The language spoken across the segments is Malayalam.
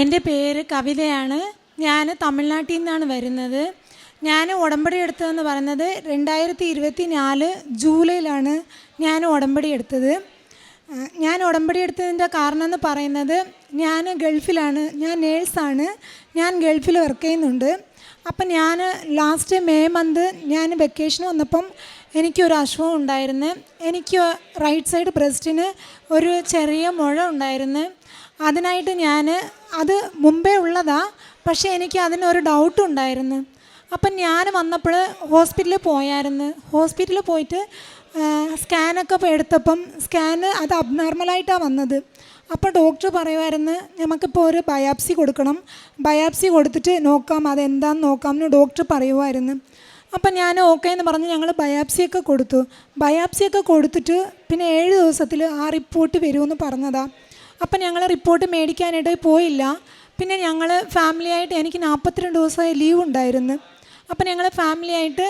എൻ്റെ പേര് കവിതയാണ്. ഞാൻ തമിഴ്നാട്ടിൽ നിന്നാണ് വരുന്നത്. ഞാൻ ഉടമ്പടി എടുത്തതെന്ന് പറയുന്നത് 2024 ജൂലൈയിലാണ് ഞാൻ ഉടമ്പടി എടുത്തത്. ഞാൻ ഉടമ്പടി എടുത്തതിൻ്റെ കാരണം എന്ന് പറയുന്നത്, ഞാൻ ഗൾഫിലാണ്, ഞാൻ നേഴ്സാണ്, ഞാൻ ഗൾഫിൽ വർക്ക് ചെയ്യുന്നുണ്ട്. അപ്പം ഞാൻ ലാസ്റ്റ് മെയ് മന്ത് ഞാൻ വെക്കേഷൻ വന്നപ്പം എനിക്കൊരു അസുഖം ഉണ്ടായിരുന്നു. എനിക്ക് റൈറ്റ് സൈഡ് ബ്രസ്റ്റിന് ഒരു ചെറിയ മുഴ ഉണ്ടായിരുന്നു. അതിനായിട്ട് അത് മുമ്പേ ഉള്ളതാണ്, പക്ഷേ എനിക്ക് അതിനൊരു ഡൗട്ടുണ്ടായിരുന്നു. അപ്പം ഞാൻ വന്നപ്പോൾ ഹോസ്പിറ്റലിൽ പോയായിരുന്നു. ഹോസ്പിറ്റലിൽ പോയിട്ട് സ്കാനൊക്കെ എടുത്തപ്പം അത് അബ്നോർമലായിട്ടാണ് വന്നത്. അപ്പോൾ ഡോക്ടർ പറയുമായിരുന്നു, നമുക്കിപ്പോൾ ഒരു ബയോപ്സി കൊടുക്കണം, ബയോപ്സി കൊടുത്തിട്ട് നോക്കാം, അതെന്താണെന്ന് നോക്കാമെന്ന് ഡോക്ടർ പറയുമായിരുന്നു. അപ്പം ഞാൻ ഓക്കെ എന്ന് പറഞ്ഞ് ഞങ്ങൾ ബയോപ്സിയൊക്കെ കൊടുത്തു. ബയോപ്സിയൊക്കെ കൊടുത്തിട്ട് പിന്നെ 7 ദിവസത്തിൽ ആ റിപ്പോർട്ട് വരുമെന്ന് പറഞ്ഞതാണ്. അപ്പം ഞങ്ങൾ റിപ്പോർട്ട് മേടിക്കാനായിട്ട് പോയില്ല. പിന്നെ ഞങ്ങൾ ഫാമിലിയായിട്ട്, എനിക്ക് 42 ദിവസമായി ലീവ് ഉണ്ടായിരുന്നു. അപ്പം ഞങ്ങൾ ഫാമിലിയായിട്ട്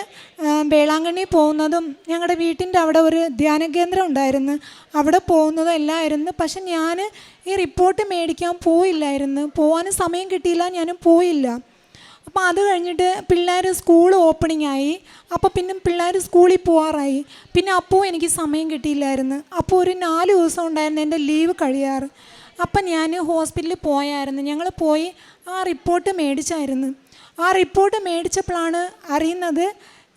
വേളാങ്കണ്ണി പോകുന്നതും ഞങ്ങളുടെ വീട്ടിൻ്റെ അവിടെ ഒരു ധ്യാന കേന്ദ്രം ഉണ്ടായിരുന്നു, അവിടെ പോകുന്നതും എല്ലാമായിരുന്നു. പക്ഷെ ഞാൻ ഈ റിപ്പോർട്ട് മേടിക്കാൻ പോയില്ലായിരുന്നു. പോകാനും സമയം കിട്ടിയില്ല, ഞാനും പോയില്ല. അപ്പോൾ അത് കഴിഞ്ഞിട്ട് പിള്ളേർ സ്കൂൾ ഓപ്പണിംഗ് ആയി. അപ്പോൾ പിന്നെ പിള്ളേർ സ്കൂളിൽ പോകാറായി. പിന്നെ അപ്പോൾ എനിക്ക് സമയം കിട്ടിയില്ലായിരുന്നു. അപ്പോൾ ഒരു 4 ദിവസം ഉണ്ടായിരുന്നു എൻ്റെ ലീവ് കഴിയാറ്. അപ്പം ഞാൻ ഹോസ്പിറ്റലിൽ പോയായിരുന്നു. ഞങ്ങൾ പോയി ആ റിപ്പോർട്ട് മേടിച്ചായിരുന്നു. ആ റിപ്പോർട്ട് മേടിച്ചപ്പോഴാണ് അറിയുന്നത്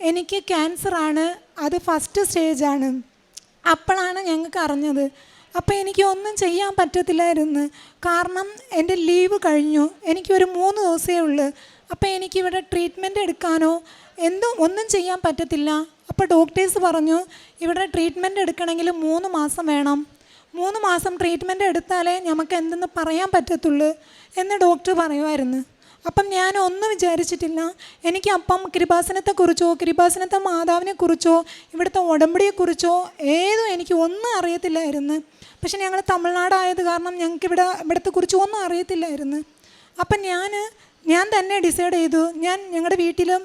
എനിക്ക് ക്യാൻസറാണ്, അത് ഫസ്റ്റ് സ്റ്റേജാണ്. അപ്പോഴാണ് ഞങ്ങൾക്ക് അറിഞ്ഞത്. അപ്പോൾ എനിക്ക് ഒന്നും ചെയ്യാൻ പറ്റത്തില്ലായിരുന്നു, കാരണം എൻ്റെ ലീവ് കഴിഞ്ഞു. എനിക്കൊരു 3 ദിവസമേ ഉള്ളൂ. അപ്പോൾ എനിക്കിവിടെ ട്രീറ്റ്മെൻറ്റ് എടുക്കാനോ ഒന്നും ചെയ്യാൻ പറ്റത്തില്ല. അപ്പോൾ ഡോക്ടേഴ്സ് പറഞ്ഞു, ഇവിടെ ട്രീറ്റ്മെൻറ്റ് എടുക്കണമെങ്കിൽ 3 മാസം വേണം, 3 മാസം ട്രീറ്റ്മെൻറ്റ് എടുത്താലേ നമുക്ക് എന്തെന്ന് പറയാൻ പറ്റത്തുള്ളൂ എന്ന് ഡോക്ടർ പറയുമായിരുന്നു. അപ്പം ഞാൻ ഒന്നും വിചാരിച്ചിട്ടില്ല. എനിക്ക് അപ്പം കൃപാസനത്തെക്കുറിച്ചോ കൃപാസനത്തെ മാതാവിനെക്കുറിച്ചോ ഇവിടുത്തെ ഉടമ്പടിയെക്കുറിച്ചോ എനിക്ക് ഒന്നും അറിയത്തില്ലായിരുന്നു. പക്ഷെ ഞങ്ങൾ തമിഴ്നാടായത് കാരണം ഞങ്ങൾക്ക് ഇവിടത്തെ കുറിച്ച് ഒന്നും അറിയത്തില്ലായിരുന്നു. അപ്പം ഞാൻ തന്നെ ഡിസൈഡ് ചെയ്തു, ഞങ്ങളുടെ വീട്ടിലും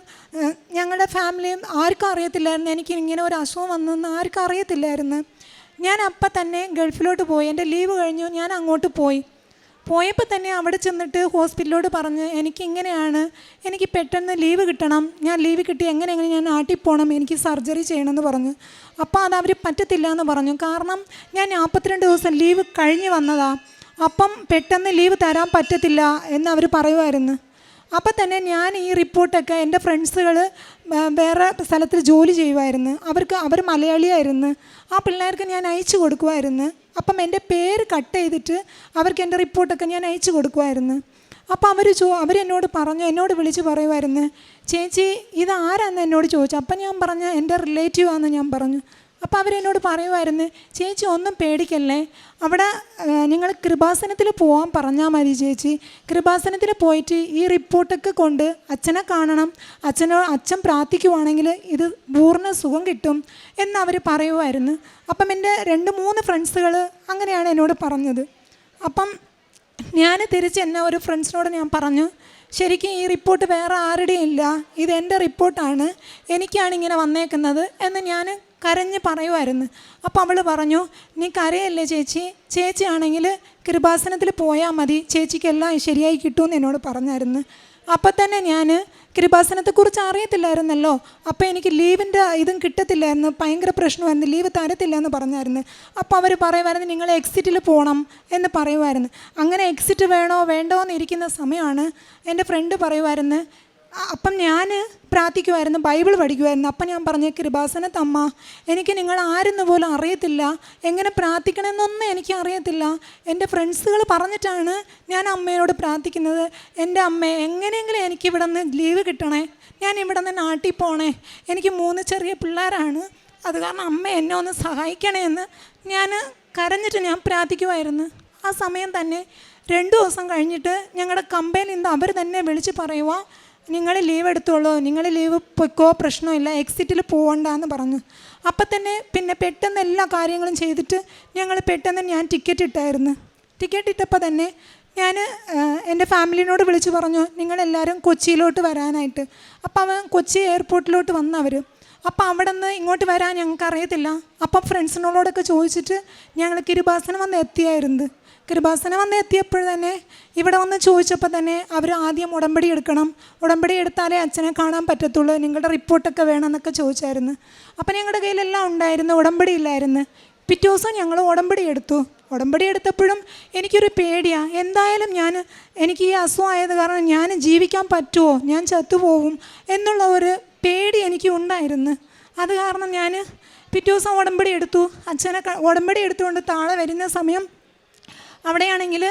ഞങ്ങളുടെ ഫാമിലിയും ആർക്കും അറിയത്തില്ലായിരുന്നു എനിക്ക് ഇങ്ങനെ ഒരു അസുഖം വന്നെന്ന് ആർക്കും അറിയത്തില്ലായിരുന്നു. ഞാൻ അപ്പം തന്നെ ഗൾഫിലോട്ട് പോയി. എൻ്റെ ലീവ് കഴിഞ്ഞു, ഞാൻ അങ്ങോട്ട് പോയപ്പോൾ തന്നെ അവിടെ ചെന്നിട്ട് ഹോസ്പിറ്റലിലോട് പറഞ്ഞ്, എനിക്കിങ്ങനെയാണ്, എനിക്ക് പെട്ടെന്ന് ലീവ് കിട്ടണം, ഞാൻ ലീവ് കിട്ടി എങ്ങനെ ഞാൻ നാട്ടിൽ പോകണം, എനിക്ക് സർജറി ചെയ്യണമെന്ന് പറഞ്ഞു. അപ്പോൾ അതവർ പറ്റത്തില്ല എന്ന് പറഞ്ഞു. കാരണം ഞാൻ 42 ദിവസം ലീവ് കഴിഞ്ഞ് വന്നതാണ്. അപ്പം പെട്ടെന്ന് ലീവ് തരാൻ പറ്റത്തില്ല എന്ന് അവർ പറയുമായിരുന്നു. അപ്പം തന്നെ ഞാൻ ഈ റിപ്പോർട്ടൊക്കെ എൻ്റെ ഫ്രണ്ട്സുകൾ വേറെ സ്ഥലത്തിൽ ജോലി ചെയ്യുമായിരുന്നു, അവർ മലയാളിയായിരുന്നു. ആ പിള്ളേർക്ക് ഞാൻ അയച്ചു കൊടുക്കുമായിരുന്നു. അപ്പം എൻ്റെ പേര് കട്ട് ചെയ്തിട്ട് അവർക്ക് എൻ്റെ റിപ്പോർട്ടൊക്കെ ഞാൻ അയച്ചു കൊടുക്കുമായിരുന്നു. അപ്പോൾ എന്നോട് വിളിച്ച് പറയുമായിരുന്നു, ചേച്ചി ഇതാരാന്ന് എന്നോട് ചോദിച്ചു. അപ്പം ഞാൻ പറഞ്ഞു, എൻ്റെ റിലേറ്റീവാണെന്ന് ഞാൻ പറഞ്ഞു. അപ്പോൾ അവരെന്നോട് പറയുമായിരുന്നു, ചേച്ചി ഒന്നും പേടിക്കല്ലേ, അവിടെ നിങ്ങൾ കൃപാസനത്തിൽ പോകാൻ പറഞ്ഞാൽ മതി ചേച്ചി, കൃപാസനത്തിൽ പോയിട്ട് ഈ റിപ്പോർട്ടൊക്കെ കൊണ്ട് അച്ഛനെ കാണണം, അച്ഛൻ പ്രാർത്ഥിക്കുവാണെങ്കിൽ ഇത് പൂർണ്ണ സുഖം കിട്ടും എന്നവർ പറയുമായിരുന്നു. അപ്പം എൻ്റെ 2-3 ഫ്രണ്ട്സുകൾ അങ്ങനെയാണ് എന്നോട് പറഞ്ഞത്. അപ്പം ഞാൻ എന്നെ ഒരു ഫ്രണ്ട്സിനോട് ഞാൻ പറഞ്ഞു, ശരിക്കും ഈ റിപ്പോർട്ട് വേറെ ആരുടെയും ഇല്ല, ഇത് എൻ്റെ റിപ്പോർട്ടാണ്, എനിക്കാണ് ഇങ്ങനെ വന്നേക്കുന്നത് എന്ന് ഞാൻ കരഞ്ഞ് പറയുമായിരുന്നു. അപ്പോൾ അവൾ പറഞ്ഞു, നീ കരയല്ലേ ചേച്ചി ആണെങ്കിൽ കൃപാസനത്തിൽ പോയാൽ മതി, ചേച്ചിക്കെല്ലാം ശരിയായി കിട്ടുമെന്ന് എന്നോട് പറഞ്ഞായിരുന്നു. അപ്പം തന്നെ ഞാൻ കൃപാസനത്തെക്കുറിച്ച് അറിയത്തില്ലായിരുന്നല്ലോ, അപ്പോൾ എനിക്ക് ലീവിൻ്റെ ഇതും കിട്ടത്തില്ലായിരുന്നു, ഭയങ്കര പ്രശ്നമായിരുന്നു, ലീവ് തരത്തില്ല എന്ന് പറഞ്ഞായിരുന്നു. അപ്പോൾ അവർ പറയുമായിരുന്നു, നിങ്ങൾ എക്സിറ്റിൽ പോകണം എന്ന് പറയുമായിരുന്നു. അങ്ങനെ എക്സിറ്റ് വേണോ വേണ്ടോ എന്നിരിക്കുന്ന സമയമാണ് എൻ്റെ ഫ്രണ്ട് പറയുമായിരുന്നു. അപ്പം ഞാൻ പ്രാർത്ഥിക്കുമായിരുന്നു, ബൈബിൾ പഠിക്കുമായിരുന്നു. അപ്പം ഞാൻ പറഞ്ഞു, കൃപാസനത്തമ്മ, എനിക്ക് നിങ്ങൾ ആരെന്ന് പോലും അറിയത്തില്ല, എങ്ങനെ പ്രാർത്ഥിക്കണമെന്നൊന്നും എനിക്ക് അറിയത്തില്ല, എൻ്റെ ഫ്രണ്ട്സുകൾ പറഞ്ഞിട്ടാണ് ഞാൻ അമ്മയോട് പ്രാർത്ഥിക്കുന്നത്. എൻ്റെ അമ്മ എങ്ങനെയെങ്കിലും എനിക്ക് ഇവിടെ നിന്ന് ലീവ് കിട്ടണേ, ഞാൻ ഇവിടെ നിന്ന് നാട്ടിൽ പോകണേ, എനിക്ക് 3 ചെറിയ പിള്ളേരാണ്, അത് കാരണം അമ്മ എന്നെ ഒന്ന് സഹായിക്കണേ എന്ന് ഞാൻ കരഞ്ഞിട്ട് ഞാൻ പ്രാർത്ഥിക്കുമായിരുന്നു. ആ സമയം തന്നെ 2 ദിവസം കഴിഞ്ഞിട്ട് ഞങ്ങളുടെ കമ്പനിയിൽ നിന്ന് അവർ തന്നെ വിളിച്ച് പറയുക, നിങ്ങൾ ലീവ് എടുത്തോളൂ, നിങ്ങൾ ലീവ് പൊയ്ക്കോ, പ്രശ്നമില്ല, എക്സിറ്റിൽ പോകണ്ടെന്ന് പറഞ്ഞു. അപ്പം തന്നെ പിന്നെ പെട്ടെന്ന് എല്ലാ കാര്യങ്ങളും ചെയ്തിട്ട് ഞാൻ ടിക്കറ്റ് ഇട്ടായിരുന്നു. ടിക്കറ്റ് ഇട്ടപ്പോൾ തന്നെ ഞാൻ എൻ്റെ ഫാമിലിനോട് വിളിച്ച് പറഞ്ഞു, നിങ്ങളെല്ലാവരും കൊച്ചിയിലോട്ട് വരാനായിട്ട്. അപ്പോൾ അവൻ കൊച്ചി എയർപോർട്ടിലോട്ട് വന്നവർ. അപ്പോൾ അവിടെ നിന്ന് ഇങ്ങോട്ട് വരാൻ ഞങ്ങൾക്ക് അറിയത്തില്ല. അപ്പം ഫ്രണ്ട്സിനോടൊക്കെ ചോദിച്ചിട്ട് ഞങ്ങൾ കൃപാസനം വന്ന് എത്തിയായിരുന്നു. കൃപാസനം വന്ന് എത്തിയപ്പോൾ തന്നെ ഇവിടെ വന്ന് ചോദിച്ചപ്പോൾ തന്നെ അവർ ആദ്യം ഉടമ്പടി എടുക്കണം, ഉടമ്പടി എടുത്താലേ അച്ഛനെ കാണാൻ പറ്റത്തുള്ളൂ, നിങ്ങളുടെ റിപ്പോർട്ടൊക്കെ വേണമെന്നൊക്കെ ചോദിച്ചായിരുന്നു. അപ്പം ഞങ്ങളുടെ കയ്യിലെല്ലാം ഉണ്ടായിരുന്നു, ഉടമ്പടി ഇല്ലായിരുന്നു. പിറ്റേ ദിവസം ഞങ്ങൾ ഉടമ്പടി എടുത്തു. ഉടമ്പടി എടുത്തപ്പോഴും എനിക്കൊരു പേടിയാണ്, എന്തായാലും എനിക്ക് ഈ അസുഖമായത് കാരണം ഞാൻ ജീവിക്കാൻ പറ്റുമോ, ഞാൻ ചത്തുപോകും എന്നുള്ള ഒരു പേടി എനിക്ക് ഉണ്ടായിരുന്നു. അത് കാരണം ഞാൻ പിറ്റേ ദിവസം ഉടമ്പടി എടുത്തു. അച്ഛനെ ഉടമ്പടി എടുത്തുകൊണ്ട് താഴെ വരുന്ന സമയം അവിടെയാണെങ്കിൽ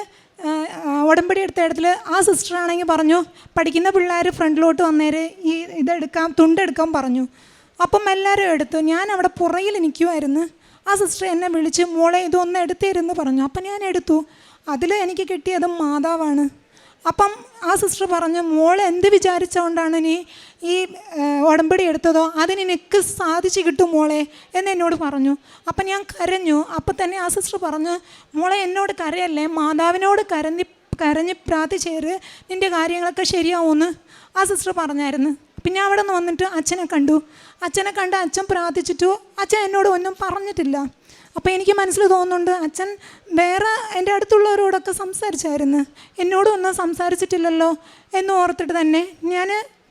ഉടമ്പടി എടുത്ത ഇടത്തിൽ ആ സിസ്റ്ററാണെങ്കിൽ പറഞ്ഞു, പഠിക്കുന്ന പിള്ളേർ ഫ്രണ്ടിലോട്ട് വന്നേര്, ഈ തുണ്ടെടുക്കാൻ പറഞ്ഞു. അപ്പം എല്ലാവരും എടുത്തു. ഞാൻ അവിടെ പുറകിൽ നിൽക്കുമായിരുന്നു. ആ സിസ്റ്റർ എന്നെ വിളിച്ച്, മോളെ ഇതൊന്ന് എടുത്തേരെന്ന് പറഞ്ഞു. അപ്പം ഞാൻ എടുത്തു. അതിൽ എനിക്ക് കിട്ടിയത് മാതാവാണ്. അപ്പം ആ സിസ്റ്റർ പറഞ്ഞു, മോൾ എന്ത് വിചാരിച്ചുകൊണ്ടാണ് നീ ഈ ഉടമ്പടി എടുത്തതോ അതിന് നിനക്ക് സാധിച്ചു കിട്ടും മോളെ എന്ന് എന്നോട് പറഞ്ഞു. അപ്പം ഞാൻ കരഞ്ഞു. അപ്പം തന്നെ ആ സിസ്റ്റർ പറഞ്ഞു, മോളെ എന്നോട് കരയല്ലേ, മാതാവിനോട് കരഞ്ഞ് പ്രാർത്ഥിച്ചേര്, നിൻ്റെ കാര്യങ്ങളൊക്കെ ശരിയാവുമെന്ന് ആ സിസ്റ്റർ പറഞ്ഞായിരുന്നു. പിന്നെ അവിടെ നിന്ന് വന്നിട്ട് അച്ഛനെ കണ്ടു. അച്ഛനെ കണ്ട് അച്ഛൻ പ്രാർത്ഥിച്ചിട്ടു. അച്ഛൻ എന്നോട് ഒന്നും പറഞ്ഞിട്ടില്ല. അപ്പോൾ എനിക്ക് മനസ്സിൽ തോന്നുന്നുണ്ട് അച്ഛൻ വേറെ എൻ്റെ അടുത്തുള്ളവരോടൊക്കെ സംസാരിച്ചായിരുന്നു, എന്നോടും ഒന്നും സംസാരിച്ചിട്ടില്ലല്ലോ എന്ന് ഓർത്തിട്ട് തന്നെ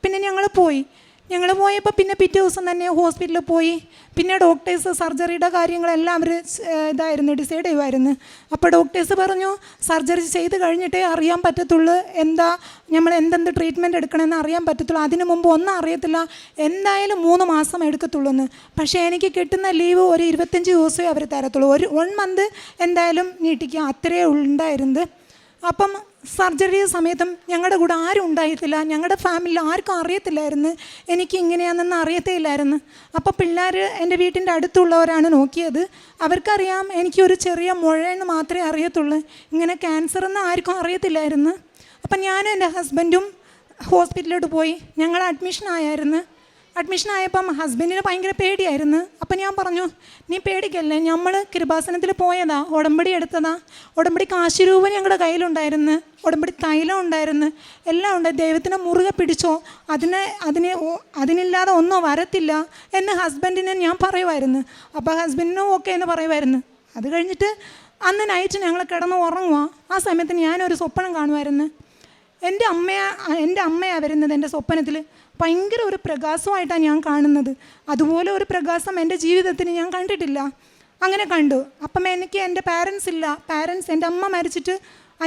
പിന്നെ ഞങ്ങൾ പോയപ്പോൾ പിന്നെ പിറ്റേ ദിവസം തന്നെ ഹോസ്പിറ്റലിൽ പോയി. പിന്നെ ഡോക്ടേഴ്സ് സർജറിയുടെ കാര്യങ്ങളെല്ലാം അവർ ഡിസൈഡ് ചെയ്യുമായിരുന്നു. അപ്പോൾ ഡോക്ടേഴ്സ് പറഞ്ഞു, സർജറി ചെയ്ത് കഴിഞ്ഞിട്ടേ അറിയാൻ പറ്റത്തുള്ളൂ നമ്മൾ എന്തെന്ത് ട്രീറ്റ്മെൻറ്റ് എടുക്കണമെന്ന് അറിയാൻ പറ്റത്തുള്ളൂ, അതിനു മുമ്പ് ഒന്നും അറിയത്തില്ല, എന്തായാലും 3 മാസം എടുക്കത്തുള്ളൂ എന്ന്. പക്ഷേ എനിക്ക് കിട്ടുന്ന ലീവ് ഒരു 25 ദിവസമേ അവർ തരത്തുള്ളൂ, 1 മന്ത് എന്തായാലും നീട്ടിക്കുക, അത്രയേ ഉണ്ടായിരുന്നത്. അപ്പം സർജറി സമയത്തും ഞങ്ങളുടെ കൂടെ ആരും ഉണ്ടായിട്ടില്ല, ഞങ്ങളുടെ ഫാമിലിയിൽ ആർക്കും അറിയത്തില്ലായിരുന്നു, എനിക്ക് ഇങ്ങനെയാണെന്ന് അറിയത്തേ ഇല്ലായിരുന്നു. അപ്പോൾ പിള്ളേർ എൻ്റെ വീട്ടിൻ്റെ അടുത്തുള്ളവരാണ് നോക്കിയത്. അവർക്കറിയാം എനിക്കൊരു ചെറിയ മുഴയെന്ന് മാത്രമേ അറിയത്തുള്ളൂ, ഇങ്ങനെ ക്യാൻസർ എന്ന് ആർക്കും അറിയത്തില്ലായിരുന്നു. അപ്പം ഞാനും എൻ്റെ ഹസ്ബൻഡും ഹോസ്പിറ്റലിലോട്ട് പോയി. ഞങ്ങൾ അഡ്മിഷൻ ആയപ്പം ഹസ്ബൻഡിന് ഭയങ്കര പേടിയായിരുന്നു. അപ്പം ഞാൻ പറഞ്ഞു, നീ പേടിക്കല്ലേ, നമ്മൾ കൃപാസനത്തിൽ പോയതാ, ഉടമ്പടി എടുത്തതാ, ഉടമ്പടി കാശ് രൂപ ഞങ്ങളുടെ കയ്യിലുണ്ടായിരുന്നു, ഉടമ്പടി തൈലം ഉണ്ടായിരുന്നു, എല്ലാം ഉണ്ട്, ദൈവത്തിനെ മുറുകെ പിടിച്ചോ, അതിനില്ലാതെ ഒന്നും വരത്തില്ല എന്ന് ഹസ്ബൻഡിനെ ഞാൻ പറയുമായിരുന്നു. അപ്പോൾ ഹസ്ബൻഡിനും ഓക്കെ എന്ന് പറയുമായിരുന്നു. അത് കഴിഞ്ഞിട്ട് അന്ന് നൈറ്റ് ഞങ്ങൾ കിടന്ന് ഉറങ്ങുക. ആ സമയത്ത് ഞാനൊരു സ്വപ്നം കാണുമായിരുന്നു. എൻ്റെ അമ്മയാണ് വരുന്നത് എൻ്റെ സ്വപ്നത്തിൽ. ഭയങ്കര ഒരു പ്രകാശമായിട്ടാണ് ഞാൻ കാണുന്നത്. അതുപോലെ ഒരു പ്രകാശം എൻ്റെ ജീവിതത്തിന് ഞാൻ കണ്ടിട്ടില്ല. അങ്ങനെ കണ്ടു. അപ്പം എനിക്ക് എൻ്റെ പാരൻസ് എൻ്റെ അമ്മ മരിച്ചിട്ട്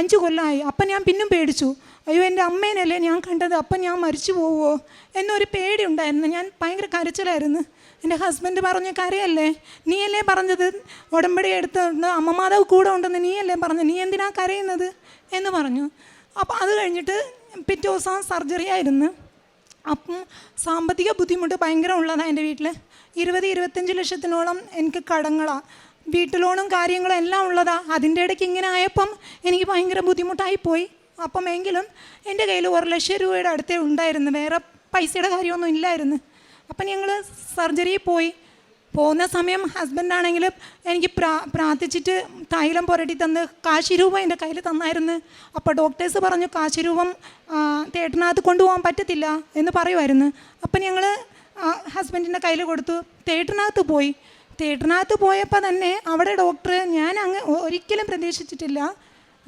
5 കൊല്ലമായി. അപ്പം ഞാൻ പിന്നും പേടിച്ചു, അയ്യോ എൻ്റെ അമ്മേനല്ലേ ഞാൻ കണ്ടത്, അപ്പം ഞാൻ മരിച്ചു പോവുമോ എന്നൊരു പേടി ഉണ്ടായിരുന്നു. ഞാൻ ഭയങ്കര കരച്ചിലായിരുന്നു. എൻ്റെ ഹസ്ബൻഡ് പറഞ്ഞു, കരയല്ലേ, നീയല്ലേ പറഞ്ഞത് ഉടമ്പടി എടുത്തുകൊണ്ട് അമ്മമാതാവ് കൂടെ ഉണ്ടെന്ന് നീയല്ലേ പറഞ്ഞു, നീ എന്തിനാ കരയുന്നത് എന്ന് പറഞ്ഞു. അപ്പോൾ അത് കഴിഞ്ഞിട്ട് പിറ്റേ ദിവസം സർജറി ആയിരുന്നു. അപ്പം സാമ്പത്തിക ബുദ്ധിമുട്ട് ഭയങ്കര ഉള്ളതാണ് എൻ്റെ വീട്ടിൽ. 20-25 ലക്ഷത്തിനോളം എനിക്ക് കടങ്ങളാണ്, വീട്ടു ലോണും കാര്യങ്ങളും എല്ലാം ഉള്ളതാണ്. അതിൻ്റെ ഇടയ്ക്ക് ഇങ്ങനെ ആയപ്പം എനിക്ക് ഭയങ്കര ബുദ്ധിമുട്ടായിപ്പോയി. അപ്പം എങ്കിലും എൻ്റെ കയ്യിൽ 1 ലക്ഷം രൂപയുടെ അടുത്തേ ഉണ്ടായിരുന്നു, വേറെ പൈസയുടെ കാര്യമൊന്നും ഇല്ലായിരുന്നു. അപ്പം ഞങ്ങൾ സർജറിയിൽ പോകുന്ന സമയം ഹസ്ബൻഡാണെങ്കിൽ എനിക്ക് പ്രാർത്ഥിച്ചിട്ട് തൈലം പുരട്ടി തന്ന് കാശ് രൂപ എൻ്റെ കയ്യിൽ തന്നായിരുന്നു. അപ്പോൾ ഡോക്ടേഴ്സ് പറഞ്ഞു, കാശ് രൂപം തേട്ടനകത്ത് കൊണ്ടുപോകാൻ പറ്റത്തില്ല എന്ന് പറയുമായിരുന്നു. അപ്പം ഞങ്ങൾ ഹസ്ബൻഡിൻ്റെ കയ്യിൽ കൊടുത്തു. തേട്ടനകത്ത് പോയപ്പോൾ തന്നെ അവിടെ ഡോക്ടർ, ഞാൻ ഒരിക്കലും പ്രതീക്ഷിച്ചിട്ടില്ല,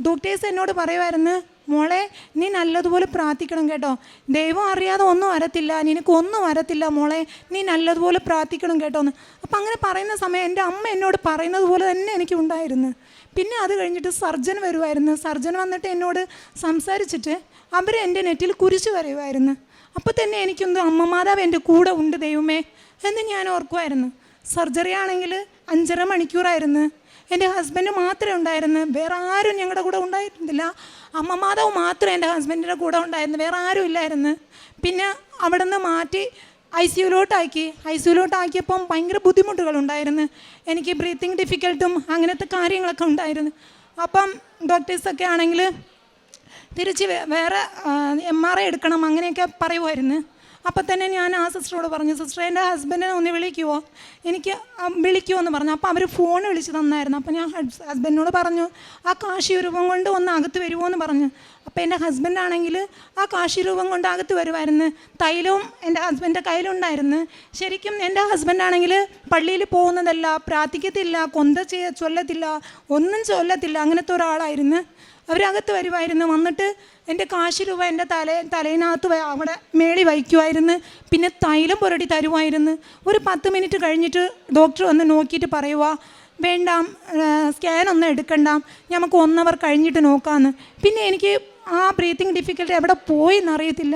ഡോക്ടേഴ്സ് എന്നോട് പറയുമായിരുന്നു, മോളെ നീ നല്ലതുപോലെ പ്രാർത്ഥിക്കണം കേട്ടോ, ദൈവം അറിയാതെ ഒന്നും വരത്തില്ല, നിനക്കൊന്നും വരത്തില്ല മോളെ, നീ നല്ലതുപോലെ പ്രാർത്ഥിക്കണം കേട്ടോ എന്ന്. അപ്പം അങ്ങനെ പറയുന്ന സമയം എൻ്റെ അമ്മ എന്നോട് പറയുന്നത് പോലെ തന്നെ എനിക്ക് ഉണ്ടായിരുന്നു. പിന്നെ അത് കഴിഞ്ഞിട്ട് സർജൻ വരുമായിരുന്നു. സർജൻ വന്നിട്ട് എന്നോട് സംസാരിച്ചിട്ട് അവർ എൻ്റെ നെറ്റിൽ കുരിശ് വരയുമായിരുന്നു. അപ്പോൾ തന്നെ എനിക്കൊന്ന് അമ്മമാതാവ് എൻ്റെ കൂടെ ഉണ്ട് ദൈവമേ എന്ന് ഞാൻ ഓർക്കുമായിരുന്നു. സർജറി ആണെങ്കിൽ 5.5 മണിക്കൂറായിരുന്നു. എൻ്റെ ഹസ്ബൻഡ് മാത്രമേ ഉണ്ടായിരുന്നു, വേറെ ആരും ഞങ്ങളുടെ കൂടെ ഉണ്ടായിരുന്നില്ല. അമ്മമാതാവ് മാത്രമേ എൻ്റെ ഹസ്ബൻഡിൻ്റെ കൂടെ ഉണ്ടായിരുന്നു, വേറെ ആരും ഇല്ലായിരുന്നു. പിന്നെ അവിടെ നിന്ന് മാറ്റി ഐസിയുലോട്ടാക്കിയപ്പം ഭയങ്കര ബുദ്ധിമുട്ടുകളുണ്ടായിരുന്നു. എനിക്ക് ബ്രീത്തിങ് ഡിഫിക്കൽട്ടും അങ്ങനത്തെ കാര്യങ്ങളൊക്കെ ഉണ്ടായിരുന്നു. അപ്പം ഡോക്ടേഴ്സൊക്കെ ആണെങ്കിൽ തിരിച്ച് വേറെ MRI എടുക്കണം അങ്ങനെയൊക്കെ പറയുമായിരുന്നു. അപ്പം തന്നെ ഞാൻ ആ സിസ്റ്ററോട് പറഞ്ഞു, സിസ്റ്ററെ എൻ്റെ ഹസ്ബൻഡിനെ ഒന്ന് വിളിക്കുമോ, എനിക്ക് വിളിക്കുമോ എന്ന് പറഞ്ഞു. അപ്പോൾ അവർ ഫോൺ വിളിച്ച് തന്നായിരുന്നു. അപ്പോൾ ഞാൻ ഹസ്ബൻഡിനോട് പറഞ്ഞു ആ കാശി രൂപം കൊണ്ട് ഒന്ന് അകത്ത് വരുമോ എന്ന് പറഞ്ഞു. അപ്പോൾ എൻ്റെ ഹസ്ബൻഡാണെങ്കിൽ ആ കാശി രൂപം കൊണ്ട് അകത്ത് വരുമായിരുന്നു. തൈലവും എൻ്റെ ഹസ്ബൻഡിൻ്റെ കയ്യിലുണ്ടായിരുന്നു. ശരിക്കും എൻ്റെ ഹസ്ബൻഡാണെങ്കിൽ പള്ളിയിൽ പോകുന്നതല്ല, പ്രാർത്ഥിക്കത്തില്ല, കൊന്ത ചൊല്ലത്തില്ല, ഒന്നും ചൊല്ലത്തില്ല, അങ്ങനത്തെ ഒരാളായിരുന്നു. അവരകത്ത് വരുമായിരുന്നു. വന്നിട്ട് എൻ്റെ കാശ് രൂപ എൻ്റെ തലയിനകത്ത് അവിടെ മേളി വയ്ക്കുമായിരുന്നു. പിന്നെ തൈലം പുരട്ടി തരുമായിരുന്നു. ഒരു 10 മിനിറ്റ് കഴിഞ്ഞിട്ട് ഡോക്ടർ വന്ന് നോക്കിയിട്ട് പറയുക, വേണ്ട, സ്കാനൊന്നും എടുക്കണ്ട, നമുക്ക് 1 അവർ കഴിഞ്ഞിട്ട് നോക്കാമെന്ന്. പിന്നെ എനിക്ക് ആ ബ്രീത്തിങ് ഡിഫിക്കൽട്ടി എവിടെ പോയി എന്നറിയത്തില്ല,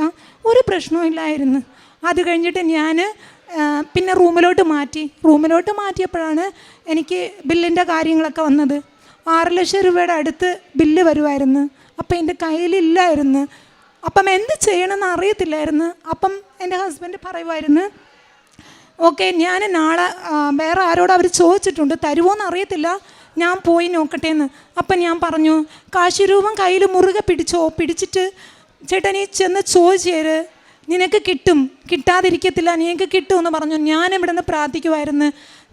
ഒരു പ്രശ്നവും ഇല്ലായിരുന്നു. അത് കഴിഞ്ഞിട്ട് ഞാൻ പിന്നെ റൂമിലോട്ട് മാറ്റിയപ്പോഴാണ് എനിക്ക് ബില്ലിൻ്റെ കാര്യങ്ങളൊക്കെ വന്നത്. 6 ലക്ഷം രൂപയുടെ അടുത്ത് ബില്ല് വരുമായിരുന്നു. അപ്പം എൻ്റെ കയ്യിലില്ലായിരുന്നു. അപ്പം എന്ത് ചെയ്യണമെന്ന് അറിയത്തില്ലായിരുന്നു. അപ്പം എൻ്റെ ഹസ്ബൻഡ് പറയുമായിരുന്നു, ഓക്കെ, ഞാൻ നാളെ വേറെ ആരോട് അവർ ചോദിച്ചിട്ടുണ്ട്, തരുമോയെന്ന് അറിയത്തില്ല, ഞാൻ പോയി നോക്കട്ടെ എന്ന്. അപ്പം ഞാൻ പറഞ്ഞു, കാശി രൂപം കയ്യിൽ മുറുകെ പിടിച്ചിട്ട് ചേട്ടാ നീ ചെന്ന് ചോദിച്ചേര്, നിനക്ക് കിട്ടും, കിട്ടാതിരിക്കത്തില്ല, നിനക്ക് കിട്ടുമെന്ന് പറഞ്ഞു. ഞാൻ ഇവിടെ നിന്ന് പ്രാർത്ഥിക്കുമായിരുന്നു.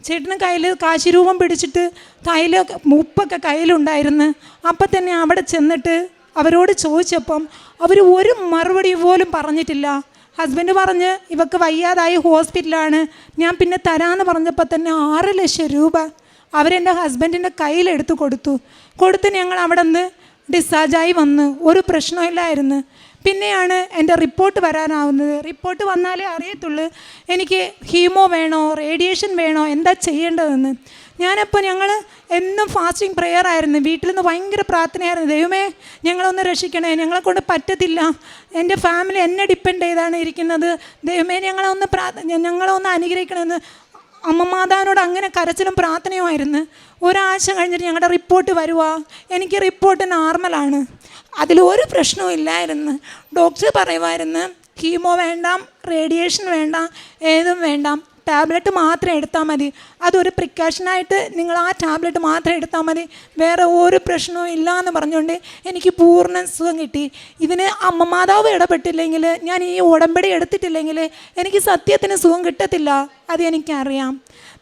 ചേട്ടന് കയ്യിൽ കാശി രൂപം പിടിച്ചിട്ട് തൈലൊക്കെ ഉപ്പൊക്കെ കയ്യിലുണ്ടായിരുന്നു. അപ്പം തന്നെ അവിടെ ചെന്നിട്ട് അവരോട് ചോദിച്ചപ്പം അവർ ഒരു മറുപടി പോലും പറഞ്ഞിട്ടില്ല. ഹസ്ബൻഡ് പറഞ്ഞ് ഇവക്ക് വയ്യാതായി ഹോസ്പിറ്റലാണ്, ഞാൻ പിന്നെ തരാമെന്ന് പറഞ്ഞപ്പോൾ തന്നെ 6 ലക്ഷം രൂപ അവരെൻ്റെ ഹസ്ബൻഡിൻ്റെ കയ്യിലെടുത്ത് കൊടുത്ത് ഞങ്ങൾ അവിടെ നിന്ന് ഡിസ്ചാർജായി വന്ന് ഒരു പ്രശ്നമില്ലായിരുന്നു. പിന്നെയാണ് എൻ്റെ റിപ്പോർട്ട് വരാനാവുന്നത്. റിപ്പോർട്ട് വന്നാലേ അറിയത്തുള്ളൂ എനിക്ക് ഹീമോ വേണോ, റേഡിയേഷൻ വേണോ, എന്താ ചെയ്യേണ്ടതെന്ന്. ഞാനപ്പോൾ ഞങ്ങൾ എന്നും ഫാസ്റ്റിംഗ് പ്രെയർ ആയിരുന്നു. വീട്ടിൽ നിന്ന് ഭയങ്കര പ്രാർത്ഥനയായിരുന്നു, ദൈവമേ ഞങ്ങളൊന്ന് രക്ഷിക്കണേ, ഞങ്ങളെക്കൊണ്ട് പറ്റത്തില്ല, എൻ്റെ ഫാമിലി എന്നെ ഡിപ്പെൻഡ് ചെയ്താണ് ഇരിക്കുന്നത്, ദൈവമേ ഞങ്ങളൊന്ന് അനുഗ്രഹിക്കണമെന്ന് അമ്മ മാതാവിനോട് അങ്ങനെ കരച്ചിലും പ്രാർത്ഥനയുമായിരുന്നു. ഒരാഴ്ച കഴിഞ്ഞിട്ട് ഞങ്ങളുടെ റിപ്പോർട്ട് വരുവാ. എനിക്ക് റിപ്പോർട്ട് നോർമലാണ്, അതിലൊരു പ്രശ്നവും ഇല്ലായിരുന്നു. ഡോക്ടർ പറയുമായിരുന്നു കീമോ വേണ്ട, റേഡിയേഷൻ വേണ്ട, ഏതും വേണ്ട, ടാബ്ലറ്റ് മാത്രം എടുത്താൽ മതി, അതൊരു പ്രിക്കോഷനായിട്ട് നിങ്ങൾ ആ ടാബ്ലറ്റ് മാത്രം എടുത്താൽ മതി, വേറെ ഒരു പ്രശ്നവും ഇല്ല എന്ന് പറഞ്ഞുകൊണ്ട് എനിക്ക് പൂർണ്ണ സുഖം കിട്ടി. ഇതിന് അമ്മ മാതാവ് ഇടപെട്ടില്ലെങ്കിൽ, ഞാൻ ഈ ഉടമ്പടി എടുത്തിട്ടില്ലെങ്കിൽ എനിക്ക് സത്യത്തിന് സുഖം കിട്ടത്തില്ല, അത് എനിക്കറിയാം.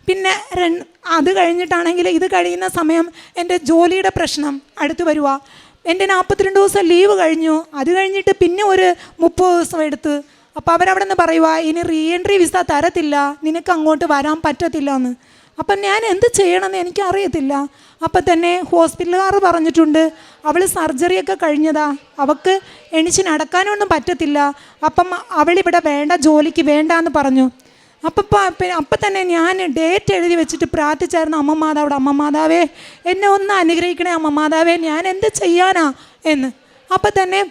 പിന്നെ അത് കഴിഞ്ഞിട്ടാണെങ്കിൽ ഇത് കഴിയുന്ന സമയം എൻ്റെ ജോലിയുടെ പ്രശ്നം അടുത്ത് വരുക. എൻ്റെ 42 ദിവസം ലീവ് കഴിഞ്ഞു. അത് കഴിഞ്ഞിട്ട് പിന്നെ ഒരു 30 ദിവസം എടുത്ത്. അപ്പോൾ അവരവിടെ നിന്ന് പറയുക, ഇനി റീ എൻട്രി വിസ തരത്തില്ല, നിനക്ക് അങ്ങോട്ട് വരാൻ പറ്റത്തില്ല എന്ന്. അപ്പം ഞാൻ എന്ത് ചെയ്യണമെന്ന് എനിക്കറിയത്തില്ല. അപ്പം തന്നെ ഹോസ്പിറ്റലുകാർ പറഞ്ഞിട്ടുണ്ട് അവൾ സർജറിയൊക്കെ കഴിഞ്ഞതാ, അവൾക്ക് എണിച്ച് നടക്കാനൊന്നും പറ്റത്തില്ല, അപ്പം അവളിവിടെ വേണ്ട, ജോലിക്ക് വേണ്ട എന്ന് പറഞ്ഞു. അപ്പം തന്നെ ഞാൻ ഡേറ്റ് എഴുതി വെച്ചിട്ട് പ്രാർത്ഥിച്ചായിരുന്നു അമ്മ മാതാവോട്, അമ്മ മാതാവേ എന്നെ ഒന്ന് അനുഗ്രഹിക്കണേ അമ്മ മാതാവേ, ഞാൻ എന്ത് ചെയ്യാനാ എന്ന്. അപ്പം തന്നെ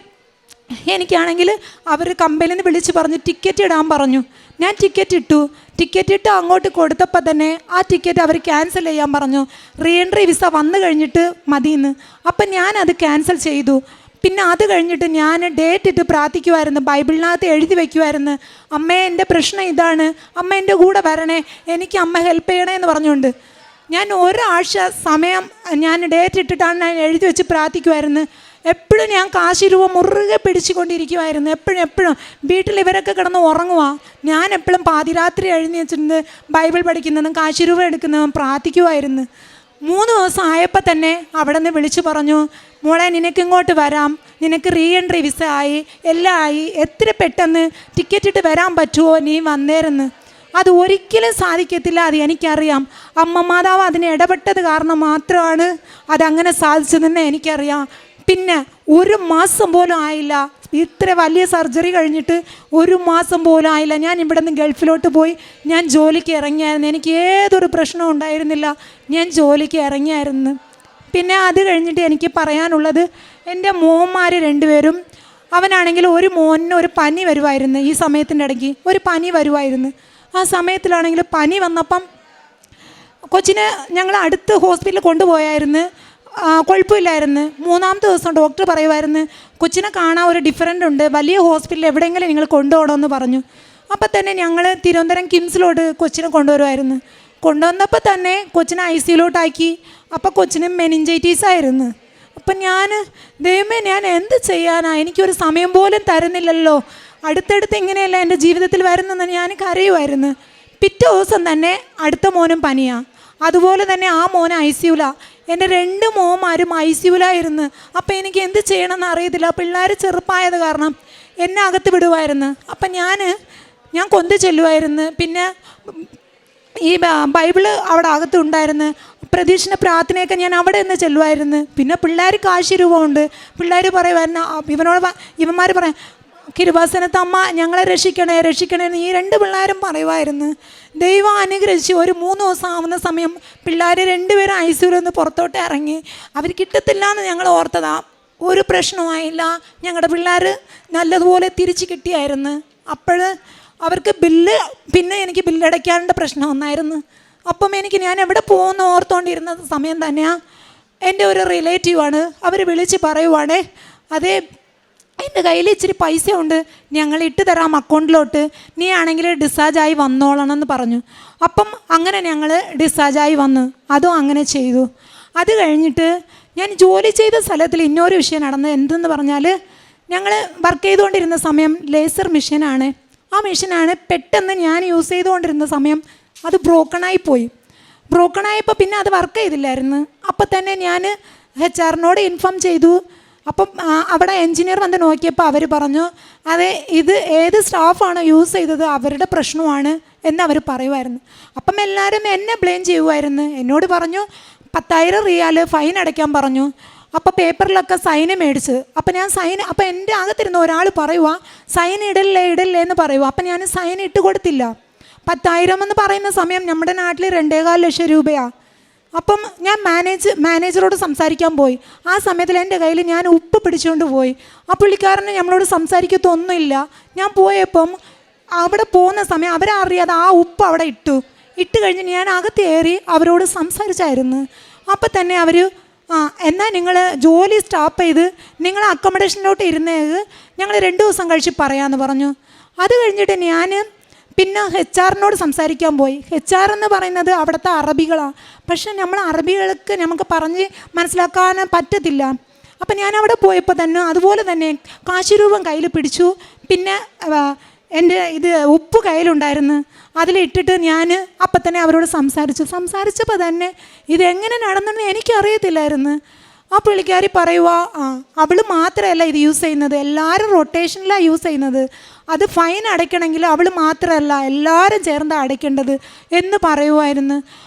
എനിക്കാണെങ്കിൽ അവർ കമ്പനിയിൽ നിന്ന് വിളിച്ച് പറഞ്ഞു ടിക്കറ്റ് ഇടാൻ പറഞ്ഞു. ഞാൻ ടിക്കറ്റ് ഇട്ട് അങ്ങോട്ട് കൊടുത്തപ്പോൾ തന്നെ ആ ടിക്കറ്റ് അവർ ക്യാൻസൽ ചെയ്യാൻ പറഞ്ഞു. റീ എൻട്രി വിസ വന്നു കഴിഞ്ഞിട്ട് മതിയെന്ന്. അപ്പം ഞാനത് ക്യാൻസൽ ചെയ്തു. പിന്നെ അത് കഴിഞ്ഞിട്ട് ഞാൻ ഡേറ്റ് ഇട്ട് പ്രാർത്ഥിക്കുമായിരുന്നു, ബൈബിളിനകത്ത് എഴുതി വയ്ക്കുമായിരുന്നു, അമ്മേ എൻ്റെ പ്രശ്നം ഇതാണ്, അമ്മ എൻ്റെ കൂടെ വരണേ, എനിക്ക് അമ്മ ഹെൽപ്പ് ചെയ്യണേ എന്ന് പറഞ്ഞുകൊണ്ട് ഞാൻ ഒരാഴ്ച സമയം ഞാൻ ഡേറ്റ് ഇട്ടിട്ടാണ് ഞാൻ എഴുതി വെച്ച് പ്രാർത്ഥിക്കുമായിരുന്നു. എപ്പോഴും ഞാൻ കാശി രൂപ മുറുകെ പിടിച്ചുകൊണ്ടിരിക്കുമായിരുന്നു. എപ്പോഴും വീട്ടിൽ ഇവരൊക്കെ കിടന്ന് ഉറങ്ങുക, ഞാൻ എപ്പോഴും പാതിരാത്രി എഴുന്നേച്ചിട്ടുണ്ട് ബൈബിൾ പഠിക്കുന്നതും കാശി രൂപ എടുക്കുന്നതും പ്രാർത്ഥിക്കുമായിരുന്നു. 3 ദിവസം ആയപ്പോൾ തന്നെ അവിടെ നിന്ന് വിളിച്ചു പറഞ്ഞു, മോളെ നിനക്കിങ്ങോട്ട് വരാം, നിനക്ക് റീ എൻട്രി വിസ ആയി, എല്ലാം ആയി, എത്ര പെട്ടെന്ന് ടിക്കറ്റ് ഇട്ട് വരാൻ പറ്റുമോ, നീ വന്നേരെന്ന്. അത് ഒരിക്കലും സാധിക്കത്തില്ല, അത് എനിക്കറിയാം. അമ്മ മാതാവ് അതിന് ഇടപെട്ടത് കാരണം മാത്രമാണ് അതങ്ങനെ സാധിച്ചതെന്ന് എനിക്കറിയാം. പിന്നെ 1 മാസം പോലും ആയില്ല, ഇത്ര വലിയ സർജറി കഴിഞ്ഞിട്ട് 1 മാസം പോലും ആയില്ല, ഞാൻ ഇവിടെ നിന്ന് ഗൾഫിലോട്ട് പോയി ഞാൻ ജോലിക്ക് ഇറങ്ങിയായിരുന്നു. എനിക്ക് ഏതൊരു പ്രശ്നവും ഉണ്ടായിരുന്നില്ല, ഞാൻ ജോലിക്ക് ഇറങ്ങിയായിരുന്നു. പിന്നെ അത് കഴിഞ്ഞിട്ട് എനിക്ക് പറയാനുള്ളത്, എൻ്റെ മോന്മാർ 2 പേരും, അവനാണെങ്കിൽ ഒരു മോനിന് ഒരു പനി വരുമായിരുന്നു. ഈ സമയത്തിൻ്റെ ഇടയ്ക്ക് ഒരു പനി വരുമായിരുന്നു. ആ സമയത്തിലാണെങ്കിൽ പനി വന്നപ്പം കൊച്ചിനെ ഞങ്ങൾ അടുത്ത് ഹോസ്പിറ്റലിൽ കൊണ്ടുപോയായിരുന്നു. കുഴപ്പമില്ലായിരുന്നു. 3-ാമത്തെ ദിവസം ഡോക്ടർ പറയുമായിരുന്നു കൊച്ചിനെ കാണാൻ ഒരു ഡിഫറൻ്റ് ഉണ്ട്, വലിയ ഹോസ്പിറ്റലിൽ എവിടെയെങ്കിലും നിങ്ങൾ കൊണ്ടുപോകണമെന്ന് പറഞ്ഞു. അപ്പം തന്നെ ഞങ്ങൾ തിരുവനന്തപുരം കിംസിലോട്ട് കൊച്ചിനെ കൊണ്ടുവന്നപ്പോൾ തന്നെ കൊച്ചിനെ ICUലോട്ടാക്കി. അപ്പം കൊച്ചിന് മെനിഞ്ചൈറ്റീസ് ആയിരുന്നു. അപ്പം ദൈവമേ ഞാൻ എന്ത് ചെയ്യാനാ, എനിക്കൊരു സമയം പോലും തരുന്നില്ലല്ലോ, അടുത്തടുത്ത് ഇങ്ങനെയല്ല എൻ്റെ ജീവിതത്തിൽ വരുന്നെന്ന് ഞാൻ കരയുമായിരുന്നു. പിറ്റേ ദിവസം തന്നെ അടുത്ത മോനും പനിയാണ്. അതുപോലെ തന്നെ ആ മോൻ ICUല. എൻ്റെ 2 മോന്മാരും ICUലായിരുന്നു. അപ്പോൾ എനിക്ക് എന്ത് ചെയ്യണമെന്ന് അറിയത്തില്ല. പിള്ളേർ ചെറുപ്പമായത് കാരണം എന്നെ അകത്ത് വിടുമായിരുന്നു. അപ്പം ഞാൻ കൊന്തു ചെല്ലുമായിരുന്നു. പിന്നെ ഈ ബൈബിള് അവിടെ അകത്തുണ്ടായിരുന്നു. പ്രതീക്ഷിച്ച പ്രാർത്ഥനയൊക്കെ ഞാൻ അവിടെ നിന്ന് ചെല്ലുമായിരുന്നു. പിന്നെ പിള്ളേർ കാശ് രൂപമുണ്ട്. പിള്ളേർ പറയുമായിരുന്നു, ഇവന്മാർ പറയാം, കിരുപാസനത്ത് അമ്മ ഞങ്ങളെ രക്ഷിക്കണേ എന്ന് ഈ 2 പിള്ളേരും പറയുമായിരുന്നു. ദൈവം അനുഗ്രഹിച്ച് ഒരു 3 ദിവസം ആവുന്ന സമയം പിള്ളേർ 2 പേരും ICUവിൽ നിന്ന് പുറത്തോട്ട് ഇറങ്ങി. അവർ കിട്ടത്തില്ല എന്ന് ഞങ്ങൾ ഓർത്തതാ. ഒരു പ്രശ്നമായില്ല. ഞങ്ങളുടെ പിള്ളേർ നല്ലതുപോലെ തിരിച്ച് കിട്ടിയായിരുന്നു. അപ്പോൾ അവർക്ക് പിന്നെ എനിക്ക് ബില്ലടയ്ക്കാനുള്ള പ്രശ്നം വന്നായിരുന്നു. അപ്പം ഞാൻ എവിടെ പോകുന്ന ഓർത്തുകൊണ്ടിരുന്ന സമയം തന്നെയാണ് എൻ്റെ ഒരു റിലേറ്റീവാണ്. അവർ വിളിച്ച് പറയുവാണേ, അതേ എൻ്റെ കയ്യിൽ ഇച്ചിരി പൈസ ഉണ്ട്, ഞങ്ങൾ ഇട്ട് തരാം അക്കൗണ്ടിലോട്ട്, നീ ആണെങ്കിൽ ഡിസ്ചാർജായി വന്നോളണം എന്ന് പറഞ്ഞു. അപ്പം അങ്ങനെ ഞങ്ങൾ ഡിസ്ചാർജായി വന്നു. അതും അങ്ങനെ ചെയ്തു. അത് കഴിഞ്ഞിട്ട് ഞാൻ ജോലി ചെയ്ത സ്ഥലത്തിൽ ഇന്നൊരു വിഷയം നടന്നത്. എന്തെന്ന് പറഞ്ഞാൽ, ഞങ്ങൾ വർക്ക് ചെയ്തുകൊണ്ടിരുന്ന സമയം ലേസർ മെഷീനാണ്. ആ മെഷീനാണ് പെട്ടെന്ന് ഞാൻ യൂസ് ചെയ്തുകൊണ്ടിരുന്ന സമയം അത് ബ്രോക്കണായപ്പോൾ പിന്നെ അത് വർക്ക് ചെയ്തില്ലായിരുന്നു. അപ്പം തന്നെ ഞാൻ HR ഇൻഫോം ചെയ്തു. അപ്പം അവിടെ എൻജിനീയർ വന്ന് നോക്കിയപ്പോൾ അവർ പറഞ്ഞു, അതെ ഇത് ഏത് സ്റ്റാഫാണ് യൂസ് ചെയ്തത് അവരുടെ പ്രശ്നമാണ് എന്നവർ പറയുമായിരുന്നു. അപ്പം എല്ലാവരും എന്നെ ബ്ലെയിം ചെയ്യുമായിരുന്നു. എന്നോട് പറഞ്ഞു 10,000 റിയാൽ ഫൈൻ അടയ്ക്കാൻ പറഞ്ഞു. അപ്പോൾ പേപ്പറിലൊക്കെ സൈന് മേടിച്ച്. അപ്പോൾ എൻ്റെ അകത്തിരുന്ന ഒരാൾ പറയുക, സൈൻ ഇടല്ലേ എന്ന് പറയുക. അപ്പം ഞാൻ സൈൻ ഇട്ട് കൊടുത്തില്ല. 10,000 എന്ന് പറയുന്ന സമയം നമ്മുടെ നാട്ടിൽ 2.25 ലക്ഷം രൂപയാണ്. അപ്പം ഞാൻ മാനേജറോട് സംസാരിക്കാൻ പോയി. ആ സമയത്തിൽ എൻ്റെ കയ്യിൽ ഞാൻ ഉപ്പ് പിടിച്ചുകൊണ്ട് പോയി. ആ പുള്ളിക്കാരന് നമ്മളോട് സംസാരിക്കത്തൊന്നുമില്ല. ഞാൻ പോയപ്പം അവിടെ പോകുന്ന സമയം അവരറിയാതെ ആ ഉപ്പ് അവിടെ ഇട്ട് കഴിഞ്ഞ് ഞാൻ അകത്തേറി അവരോട് സംസാരിച്ചായിരുന്നു. അപ്പം തന്നെ അവർ, എന്നാൽ നിങ്ങൾ ജോലി സ്റ്റോപ്പ് ചെയ്ത് നിങ്ങൾ അക്കോമഡേഷനിലോട്ട് ഇരുന്നേക്ക്, ഞങ്ങൾ 2 ദിവസം കഴിച്ച് പറയാമെന്ന് പറഞ്ഞു. അത് കഴിഞ്ഞിട്ട് ഞാൻ പിന്നെ HR സംസാരിക്കാൻ പോയി. HR എന്ന് പറയുന്നത് അവിടുത്തെ അറബികളാണ്. പക്ഷെ നമ്മൾ അറബികൾക്ക് നമുക്ക് പറഞ്ഞ് മനസ്സിലാക്കാൻ പറ്റത്തില്ല. അപ്പം ഞാൻ അവിടെ പോയപ്പോൾ തന്നെ അതുപോലെ തന്നെ കാശ് രൂപം കയ്യിൽ പിടിച്ചു. പിന്നെ എൻ്റെ ഉപ്പ് കയ്യിലുണ്ടായിരുന്നു. അതിലിട്ടിട്ട് ഞാൻ അപ്പം തന്നെ അവരോട് സംസാരിച്ചപ്പോൾ തന്നെ ഇതെങ്ങനെ നടന്നെന്ന് എനിക്കറിയത്തില്ലായിരുന്നു. ആ പുള്ളിക്കാരി പറയുക, അവൾ മാത്രമല്ല ഇത് യൂസ് ചെയ്യുന്നത്, എല്ലാവരും റൊട്ടേഷനിലാണ് യൂസ് ചെയ്യുന്നത്. അത് ഫൈൻ അടയ്ക്കണമെങ്കിൽ അവൾ മാത്രമല്ല എല്ലാവരും ചേർന്ന് അടയ്ക്കേണ്ടത് എന്ന് പറയുമായിരുന്നു.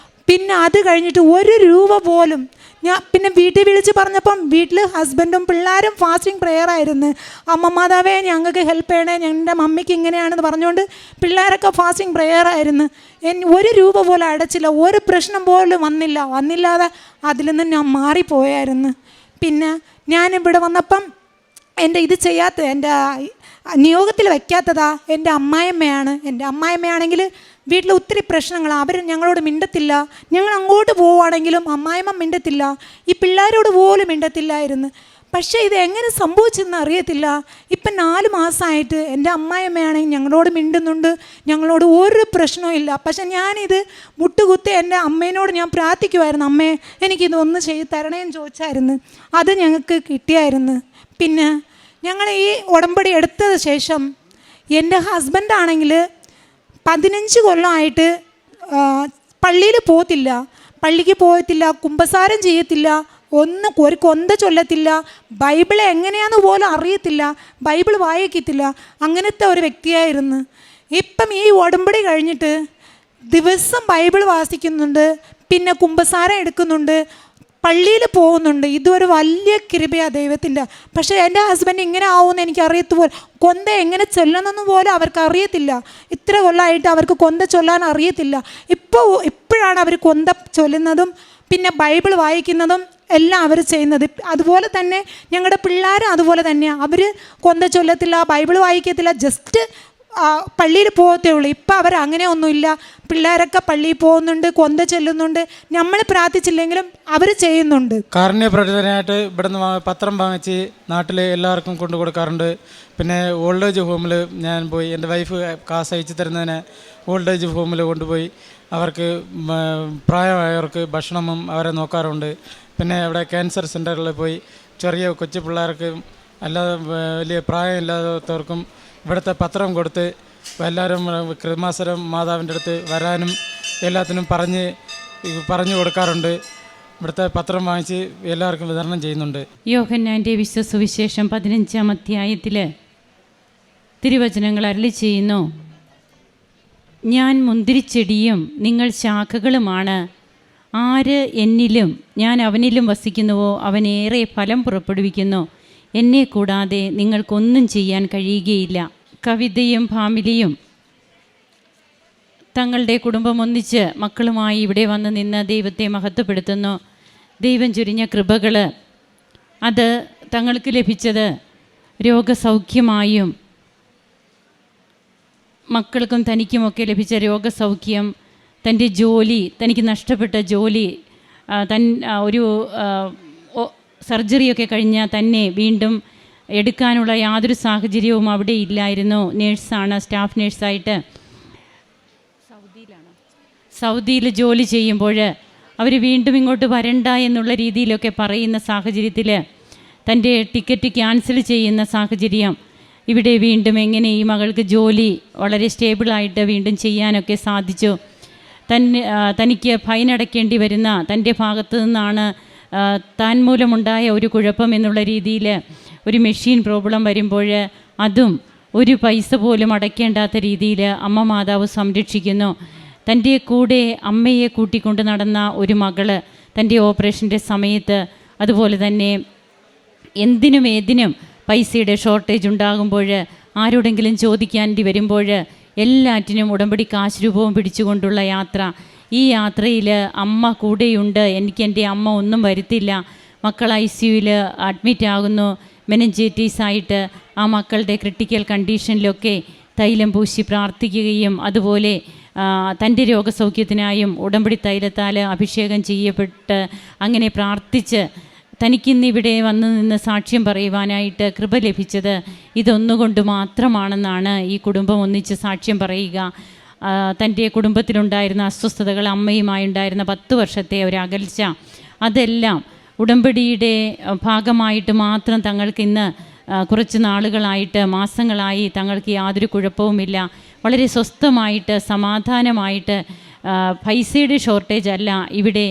പിന്നെ അത് കഴിഞ്ഞിട്ട് 1 രൂപ പോലും ഞാൻ പിന്നെ വീട്ടിൽ വിളിച്ച് പറഞ്ഞപ്പം വീട്ടിൽ ഹസ്ബൻഡും പിള്ളേരും ഫാസ്റ്റിംഗ് പ്രെയർ ആയിരുന്നു. അമ്മ മാതാവേ ഞങ്ങൾക്ക് ഹെൽപ്പ് ചെയ്യണേ, ഞങ്ങളുടെ മമ്മിക്ക് ഇങ്ങനെയാണെന്ന് പറഞ്ഞുകൊണ്ട് പിള്ളേരൊക്കെ ഫാസ്റ്റിംഗ് പ്രെയർ ആയിരുന്നു. 1 രൂപ പോലും അടച്ചില്ല. ഒരു പ്രശ്നം പോലും വന്നില്ലാതെ അതിൽ നിന്ന് ഞാൻ മാറിപ്പോയായിരുന്നു. പിന്നെ ഞാനിവിടെ വന്നപ്പം എൻ്റെ ഇത് ചെയ്യാത്ത, എൻ്റെ നിയോഗത്തിൽ വയ്ക്കാത്തതാ എൻ്റെ അമ്മായിയമ്മയാണ്. എൻ്റെ അമ്മായിയമ്മയാണെങ്കിൽ വീട്ടിൽ ഒത്തിരി പ്രശ്നങ്ങളാണ്. അവർ ഞങ്ങളോട് മിണ്ടത്തില്ല. ഞങ്ങൾ അങ്ങോട്ട് പോവുകയാണെങ്കിലും അമ്മായിയമ്മ മിണ്ടത്തില്ല. ഈ പിള്ളേരോട് പോലും മിണ്ടത്തില്ലായിരുന്നു. പക്ഷേ ഇത് എങ്ങനെ സംഭവിച്ചെന്ന് അറിയത്തില്ല. ഇപ്പം 4 മാസമായിട്ട് എൻ്റെ അമ്മായിയമ്മയാണെങ്കിൽ ഞങ്ങളോട് മിണ്ടുന്നുണ്ട്, ഞങ്ങളോട് ഒരു പ്രശ്നവും ഇല്ല. പക്ഷെ ഞാനിത് മുട്ടുകുത്തി എൻ്റെ അമ്മേനോട് ഞാൻ പ്രാർത്ഥിക്കുമായിരുന്നു, അമ്മേ എനിക്കിതൊന്ന് ചെയ്ത് തരണേന്ന് ചോദിച്ചായിരുന്നു. അത് ഞങ്ങൾക്ക് കിട്ടിയായിരുന്നു. പിന്നെ ഞങ്ങൾ ഈ ഉടമ്പടി എടുത്തത് ശേഷം എൻ്റെ ഹസ്ബൻഡാണെങ്കിൽ 15 കൊല്ലമായിട്ട് പള്ളിക്ക് പോകത്തില്ല, കുമ്പസാരം ചെയ്യത്തില്ല, ഒരു കൊന്ത ചൊല്ലത്തില്ല, ബൈബിൾ എങ്ങനെയാണെന്ന് പോലും അറിയത്തില്ല, ബൈബിൾ വായിക്കത്തില്ല. അങ്ങനത്തെ ഒരു വ്യക്തിയായിരുന്നു. ഇപ്പം ഈ ഉടമ്പടി കഴിഞ്ഞിട്ട് ദിവസം ബൈബിൾ വാസിക്കുന്നുണ്ട്, പിന്നെ കുമ്പസാരം എടുക്കുന്നുണ്ട്, പള്ളിയിൽ പോകുന്നുണ്ട്. ഇതൊരു വലിയ കൃപയാണ് ദൈവത്തിൻ്റെ. പക്ഷേ എൻ്റെ ഹസ്ബൻഡ് ഇങ്ങനെ ആവുമെന്ന് എനിക്കറിയത്തുപോലെ, കൊന്ത എങ്ങനെ ചൊല്ലണമെന്ന് പോലും അവർക്ക് അറിയത്തില്ല. ഇത്ര കൊല്ലമായിട്ട് അവർക്ക് കൊന്ത ചൊല്ലാൻ അറിയത്തില്ല. ഇപ്പോഴാണ് അവർ കൊന്ത ചൊല്ലുന്നതും പിന്നെ ബൈബിൾ വായിക്കുന്നതും എല്ലാം അവർ ചെയ്യുന്നത്. അതുപോലെ തന്നെ ഞങ്ങളുടെ പിള്ളേരും അതുപോലെ തന്നെയാണ്. അവർ കൊന്ത ചൊല്ലത്തില്ല, ബൈബിൾ വായിക്കത്തില്ല, ജസ്റ്റ് പള്ളിയിൽ പോകത്തേ ഉള്ളൂ. ഇപ്പം അവർ അങ്ങനെ ഒന്നുമില്ല. പിള്ളേരൊക്കെ പള്ളിയിൽ പോകുന്നുണ്ട്, കൊന്ത ചെല്ലുന്നുണ്ട്. നമ്മൾ പ്രാർത്ഥിച്ചില്ലെങ്കിലും അവർ ചെയ്യുന്നുണ്ട്. കാരുണ്യ പ്രവർത്തനമായിട്ട് ഇവിടുന്ന് പത്രം വാങ്ങിച്ച് നാട്ടിൽ എല്ലാവർക്കും കൊണ്ടു കൊടുക്കാറുണ്ട്. പിന്നെ ഓൾഡ് ഏജ് ഹോമിൽ ഞാൻ പോയി, എൻ്റെ വൈഫ് കാശ് അയച്ചു തരുന്നതിന് ഓൾഡ് ഏജ് ഹോമിൽ കൊണ്ടുപോയി അവർക്ക് പ്രായമായവർക്ക് ഭക്ഷണവും അവരെ നോക്കാറുണ്ട്. പിന്നെ അവിടെ ക്യാൻസർ സെൻ്ററുകളിൽ പോയി ചെറിയ കൊച്ചു പിള്ളേർക്ക് അല്ലാതെ വലിയ പ്രായമില്ലാത്തവർക്കും ഇവിടുത്തെ പത്രം കൊടുത്ത് എല്ലാവരും കൃമാസനം മാതാവിൻ്റെ അടുത്ത് വരാനും എല്ലാത്തിനും പറഞ്ഞു കൊടുക്കാറുണ്ട്. ഇവിടുത്തെ പത്രം വാങ്ങിച്ച് എല്ലാവർക്കും വിതരണം ചെയ്യുന്നുണ്ട്. യോഹന്നാൻ്റെ വിശുദ്ധ സുവിശേഷം 15-ാം അധ്യായത്തിൽ തിരുവചനങ്ങൾ അരുളി ചെയ്യുന്നു, ഞാൻ മുന്തിരിച്ചെടിയും നിങ്ങൾ ശാഖകളുമാണ്. ആര് എന്നിലും ഞാൻ അവനിലും വസിക്കുന്നുവോ അവനേറെ ഫലം പുറപ്പെടുവിക്കുന്നു. എന്നെ കൂടാതെ നിങ്ങൾക്കൊന്നും ചെയ്യാൻ കഴിയുകയില്ല. കവിതയും ഫാമിലിയും തങ്ങളുടെ കുടുംബം ഒന്നിച്ച് മക്കളുമായി ഇവിടെ വന്ന് നിന്ന് ദൈവത്തെ മഹത്വപ്പെടുത്തുന്നു. ദൈവം ചൊരിഞ്ഞ കൃപകൾ അത് തങ്ങൾക്ക് ലഭിച്ചത് രോഗസൗഖ്യമായും മക്കൾക്കും തനിക്കുമൊക്കെ ലഭിച്ച രോഗസൗഖ്യം, തൻ്റെ ജോലി, തനിക്ക് നഷ്ടപ്പെട്ട ജോലി, ഒരു സർജറിയൊക്കെ കഴിഞ്ഞാൽ തന്നെ വീണ്ടും എടുക്കാനുള്ള യാതൊരു സാഹചര്യവും അവിടെ ഇല്ലായിരുന്നു. നേഴ്സാണ്, സ്റ്റാഫ് നേഴ്സായിട്ട് സൗദിയിൽ ജോലി ചെയ്യുമ്പോൾ അവർ വീണ്ടും ഇങ്ങോട്ട് വരണ്ട എന്നുള്ള രീതിയിലൊക്കെ പറയുന്ന സാഹചര്യത്തിൽ തൻ്റെ ടിക്കറ്റ് ക്യാൻസൽ ചെയ്യുന്ന സാഹചര്യം, ഇവിടെ വീണ്ടും എങ്ങനെ ഈ മകൾക്ക് ജോലി വളരെ സ്റ്റേബിളായിട്ട് വീണ്ടും ചെയ്യാനൊക്കെ സാധിച്ചു. തനിക്ക് ഫൈൻ അടയ്ക്കേണ്ടി വരുന്ന തൻ്റെ ഭാഗത്തു നിന്നാണ് താൻ മൂലമുണ്ടായ ഒരു കുഴപ്പം എന്നുള്ള രീതിയിൽ ഒരു മെഷീൻ പ്രോബ്ലം വരുമ്പോൾ അതും ഒരു പൈസ പോലും അടയ്ക്കേണ്ടാത്ത രീതിയിൽ അമ്മ മാതാവ് സംരക്ഷിക്കുന്നു. തൻ്റെ കൂടെ അമ്മയെ കൂട്ടിക്കൊണ്ട് നടന്ന ഒരു മകള് തൻ്റെ ഓപ്പറേഷൻ്റെ സമയത്ത്, അതുപോലെ തന്നെ എന്തിനും ഏതിനും പൈസയുടെ ഷോർട്ടേജ് ഉണ്ടാകുമ്പോൾ, ആരോടെങ്കിലും ചോദിക്കേണ്ടി വരുമ്പോൾ എല്ലാറ്റിനും ഉടമ്പടി കാശ് രൂപവും പിടിച്ചുകൊണ്ടുള്ള യാത്ര. ഈ യാത്രയിൽ അമ്മ കൂടെയുണ്ട്. എനിക്ക് എൻ്റെ അമ്മ ഒന്നും വരുത്തില്ല. മക്കൾ ICUവിൽ അഡ്മിറ്റ് ആകുന്നു മെനിഞ്ചൈറ്റിസായിട്ട്. ആ മക്കളുടെ ക്രിട്ടിക്കൽ കണ്ടീഷനിലൊക്കെ തൈലം പൂശി പ്രാർത്ഥിക്കുകയും അതുപോലെ തൻ്റെ രോഗസൗഖ്യത്തിനായും ഉടമ്പടി തൈലത്താൽ അഭിഷേകം ചെയ്യപ്പെട്ട് അങ്ങനെ പ്രാർത്ഥിച്ച് തനിക്കിന്നിവിടെ വന്നു നിന്ന് സാക്ഷ്യം പറയുവാനായിട്ട് കൃപ ലഭിച്ചത് ഇതൊന്നുകൊണ്ട് മാത്രമാണെന്നാണ് ഈ കുടുംബം ഒന്നിച്ച് സാക്ഷ്യം പറയുക. തൻ്റെ കുടുംബത്തിലുണ്ടായിരുന്ന അസ്വസ്ഥതകൾ, അമ്മയുമായുണ്ടായിരുന്ന 10 വർഷത്തെ ഒരു അകൽച്ച, അതെല്ലാം ഉടമ്പടിയുടെ ഭാഗമായിട്ട് മാത്രം തങ്ങൾക്കിന്ന് കുറച്ച് നാളുകളായിട്ട്, മാസങ്ങളായി തങ്ങൾക്ക് യാതൊരു കുഴപ്പവുമില്ല. വളരെ സ്വസ്ഥമായിട്ട് സമാധാനമായിട്ട്, പൈസയുടെ ഷോർട്ടേജ് അല്ല ഇവിടെ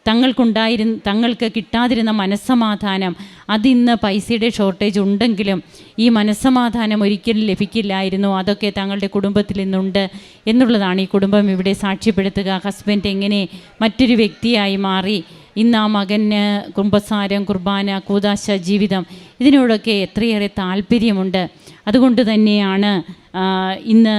തങ്ങൾക്ക് കിട്ടാതിരുന്ന മനസ്സമാധാനം, അതിന്ന് പൈസയുടെ ഷോർട്ടേജ് ഉണ്ടെങ്കിലും ഈ മനസ്സമാധാനം ഒരിക്കലും ലഭിക്കില്ലായിരുന്നു. അതൊക്കെ തങ്ങളുടെ കുടുംബത്തിൽ ഇന്നുണ്ട് എന്നുള്ളതാണ് ഈ കുടുംബം ഇവിടെ സാക്ഷ്യപ്പെടുത്തുക. ഹസ്ബൻഡ് എങ്ങനെ മറ്റൊരു വ്യക്തിയായി മാറി, ഇന്ന് ആ മകന് കുമ്പസാരം, കുർബാന, കൂദാശ ജീവിതം, ഇതിനോടൊക്കെ എത്രയേറെ താല്പര്യമുണ്ട്. അതുകൊണ്ട് തന്നെയാണ് ഇന്ന്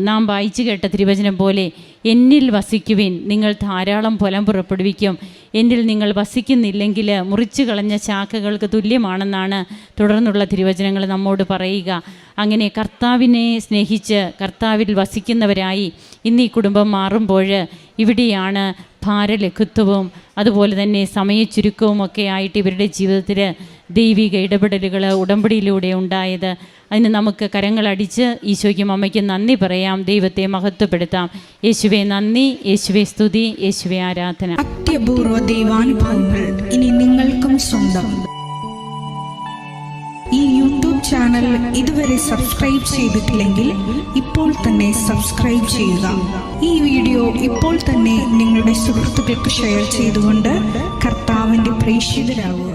നാം വായിച്ചു കേട്ട തിരുവചനം പോലെ, എന്നിൽ വസിക്കുവിൻ, നിങ്ങൾ ധാരാളം ഫലം പുറപ്പെടുവിക്കും. എന്നിൽ നിങ്ങൾ വസിക്കുന്നില്ലെങ്കിൽ മുറിച്ചു കളഞ്ഞ ശാഖകൾക്ക് തുല്യമാണെന്നാണ് തുടർന്നുള്ള തിരുവചനങ്ങൾ നമ്മോട് പറയുക. അങ്ങനെ കർത്താവിനെ സ്നേഹിച്ച് കർത്താവിൽ വസിക്കുന്നവരായി ഇന്ന് ഈ കുടുംബം മാറുമ്പോൾ ഇവിടെയാണ് ഭാരലഘുത്വവും അതുപോലെ തന്നെ സമയച്ചുരുക്കവും ഒക്കെ ആയിട്ട് ഇവരുടെ ജീവിതത്തിൽ ദൈവിക ഇടപെടലുകൾ ഉടമ്പടിയിലൂടെ ഉണ്ടായത്. അതിന് നമുക്ക് കരങ്ങളടിച്ച് ഈശോയ്ക്കും അമ്മയ്ക്കും നന്ദി പറയാം, ദൈവത്തെ മഹത്വപ്പെടുത്താം. യേശുവേ നന്ദി, യേശുവേ സ്തുതി, യേശുവേ ആരാധന. അത്യപൂർവ ദൈവാനുഭവങ്ങൾ ഇനി നിങ്ങൾക്കും സ്വന്തം. ഈ യൂട്യൂബ് ചാനൽ ഇതുവരെ സബ്സ്ക്രൈബ് ചെയ്തിട്ടില്ലെങ്കിൽ ഇപ്പോൾ തന്നെ സബ്സ്ക്രൈബ് ചെയ്യുക. ഈ വീഡിയോ ഇപ്പോൾ തന്നെ നിങ്ങളുടെ സുഹൃത്തുക്കൾക്ക് ഷെയർ ചെയ്തുകൊണ്ട് കർത്താവിൻ്റെ പ്രേക്ഷിതരാകുക.